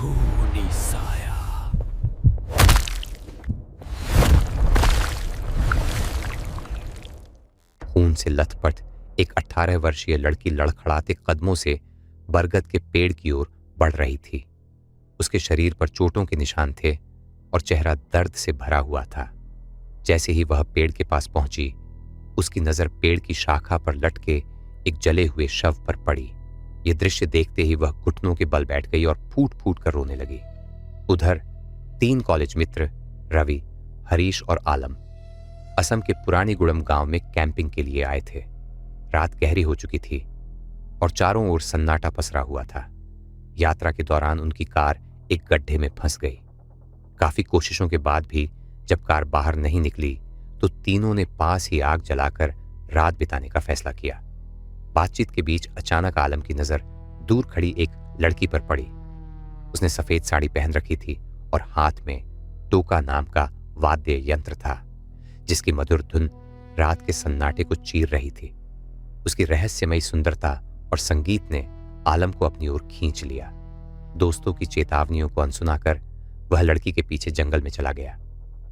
खूनी साया। खून से लथपथ एक 18 वर्षीय लड़की लड़खड़ाते कदमों से बरगद के पेड़ की ओर बढ़ रही थी। उसके शरीर पर चोटों के निशान थे और चेहरा दर्द से भरा हुआ था। जैसे ही वह पेड़ के पास पहुंची, उसकी नजर पेड़ की शाखा पर लटके एक जले हुए शव पर पड़ी। यह दृश्य देखते ही वह घुटनों के बल बैठ गई और फूट फूट कर रोने लगी। उधर 3 कॉलेज मित्र रवि, हरीश और आलम असम के पुरानी गुड़म गांव में कैंपिंग के लिए आए थे। रात गहरी हो चुकी थी और चारों ओर सन्नाटा पसरा हुआ था। यात्रा के दौरान उनकी कार एक गड्ढे में फंस गई। काफी कोशिशों के बाद भी जब कार बाहर नहीं निकली तो तीनों ने पास ही आग जलाकर रात बिताने का फैसला किया। बातचीत के बीच अचानक आलम की नजर दूर खड़ी एक लड़की पर पड़ी। उसने सफेद साड़ी पहन रखी थी और हाथ में टोका नाम का वाद्य यंत्र था, जिसकी मधुर धुन रात के सन्नाटे को चीर रही थी। उसकी रहस्यमयी सुंदरता और संगीत ने आलम को अपनी ओर खींच लिया। दोस्तों की चेतावनियों को अनसुना कर वह लड़की के पीछे जंगल में चला गया।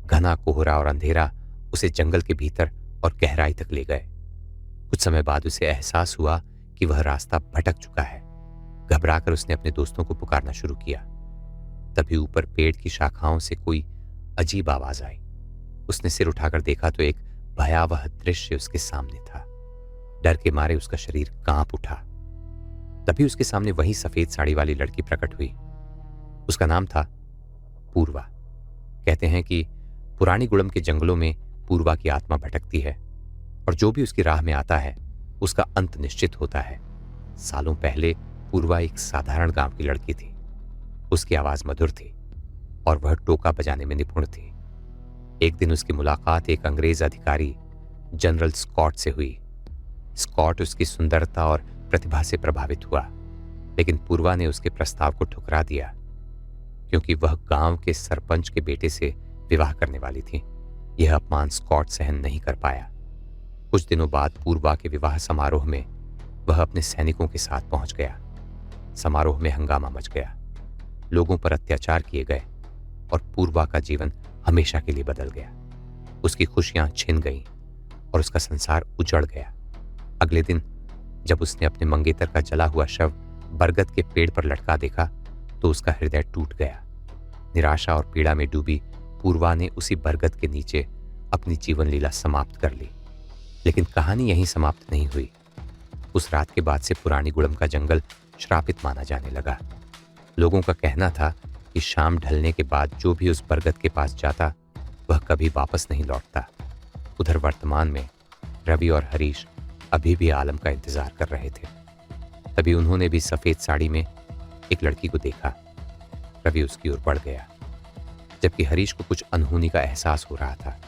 घना कोहरा और अंधेरा उसे जंगल के भीतर और गहराई तक ले गए। कुछ समय बाद उसे एहसास हुआ कि वह रास्ता भटक चुका है। घबराकर उसने अपने दोस्तों को पुकारना शुरू किया। तभी ऊपर पेड़ की शाखाओं से कोई अजीब आवाज आई। उसने सिर उठाकर देखा तो एक भयावह दृश्य उसके सामने था। डर के मारे उसका शरीर कांप उठा। तभी उसके सामने वही सफेद साड़ी वाली लड़की प्रकट हुई। उसका नाम था पूर्वा। कहते हैं कि पुरानी गुड़म के जंगलों में पूर्वा की आत्मा भटकती है और जो भी उसकी राह में आता है उसका अंत निश्चित होता है। सालों पहले पूर्वा एक साधारण गांव की लड़की थी। उसकी आवाज मधुर थी और वह टोका बजाने में निपुण थी। एक दिन उसकी मुलाकात एक अंग्रेज अधिकारी जनरल स्कॉट से हुई। स्कॉट उसकी सुंदरता और प्रतिभा से प्रभावित हुआ, लेकिन पूर्वा ने उसके प्रस्ताव को ठुकरा दिया क्योंकि वह गांव के सरपंच के बेटे से विवाह करने वाली थी। यह अपमान स्कॉट सहन नहीं कर पाया। कुछ दिनों बाद पूर्वा के विवाह समारोह में वह अपने सैनिकों के साथ पहुंच गया। समारोह में हंगामा मच गया। लोगों पर अत्याचार किए गए और पूर्वा का जीवन हमेशा के लिए बदल गया। उसकी खुशियां छिन गईं और उसका संसार उजड़ गया। अगले दिन जब उसने अपने मंगेतर का जला हुआ शव बरगद के पेड़ पर लटका देखा तो उसका हृदय टूट गया। निराशा और पीड़ा में डूबी पूर्वा ने उसी बरगद के नीचे अपनी जीवन लीला समाप्त कर ली। लेकिन कहानी यहीं समाप्त नहीं हुई। उस रात के बाद से पुरानी गुड़म का जंगल श्रापित माना जाने लगा। लोगों का कहना था कि शाम ढलने के बाद जो भी उस बरगद के पास जाता वह कभी वापस नहीं लौटता। उधर वर्तमान में रवि और हरीश अभी भी आलम का इंतजार कर रहे थे। तभी उन्होंने भी सफेद साड़ी में एक लड़की को देखा। रवि उसकी ओर बढ़ गया, जबकि हरीश को कुछ अनहोनी का एहसास हो रहा था।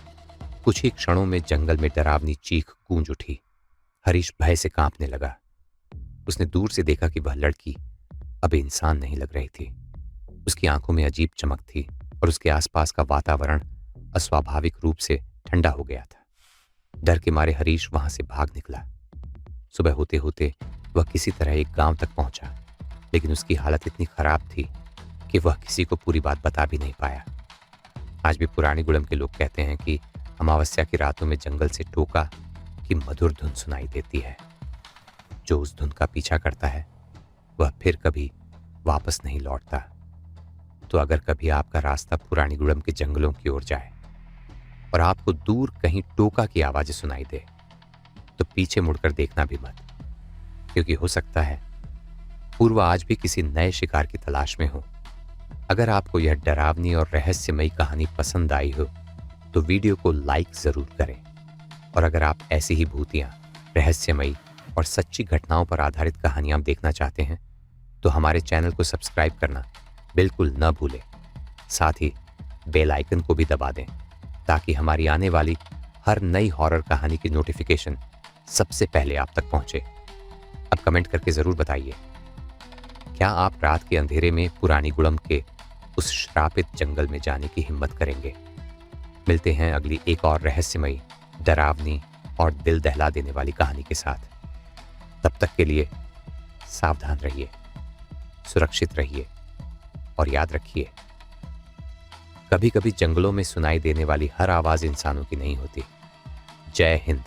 कुछ ही क्षणों में जंगल में डरावनी चीख गूंज उठी। हरीश भय से कांपने लगा। उसने दूर से देखा कि वह लड़की अब इंसान नहीं लग रही थी। उसकी आंखों में अजीब चमक थी और उसके आसपास का वातावरण अस्वाभाविक रूप से ठंडा हो गया था। डर के मारे हरीश वहां से भाग निकला। सुबह होते होते वह किसी तरह एक गांव तक पहुंचा, लेकिन उसकी हालत इतनी खराब थी कि वह किसी को पूरी बात बता भी नहीं पाया। आज भी पुरानी गुड़म के लोग कहते हैं कि अमावस्या की रातों में जंगल से टोका की मधुर धुन सुनाई देती है। जो उस धुन का पीछा करता है वह फिर कभी वापस नहीं लौटता। तो अगर कभी आपका रास्ता पुरानी गुड़म के जंगलों की ओर जाए और आपको दूर कहीं टोका की आवाजें सुनाई दे तो पीछे मुड़कर देखना भी मत, क्योंकि हो सकता है पूर्वा आज भी किसी नए शिकार की तलाश में हो। अगर आपको यह डरावनी और रहस्यमयी कहानी पसंद आई हो तो वीडियो को लाइक जरूर करें। और अगर आप ऐसी ही भूतियां, रहस्यमयी और सच्ची घटनाओं पर आधारित कहानियां देखना चाहते हैं तो हमारे चैनल को सब्सक्राइब करना बिल्कुल न भूलें। साथ ही बेल आइकन को भी दबा दें ताकि हमारी आने वाली हर नई हॉरर कहानी की नोटिफिकेशन सबसे पहले आप तक पहुंचे। अब कमेंट करके जरूर बताइए, क्या आप रात के अंधेरे में पुरानी गुड़म के उस श्रापित जंगल में जाने की हिम्मत करेंगे? मिलते हैं अगली एक और रहस्यमयी, डरावनी और दिल दहला देने वाली कहानी के साथ। तब तक के लिए सावधान रहिए, सुरक्षित रहिए और याद रखिए, कभी कभी जंगलों में सुनाई देने वाली हर आवाज इंसानों की नहीं होती। जय हिंद।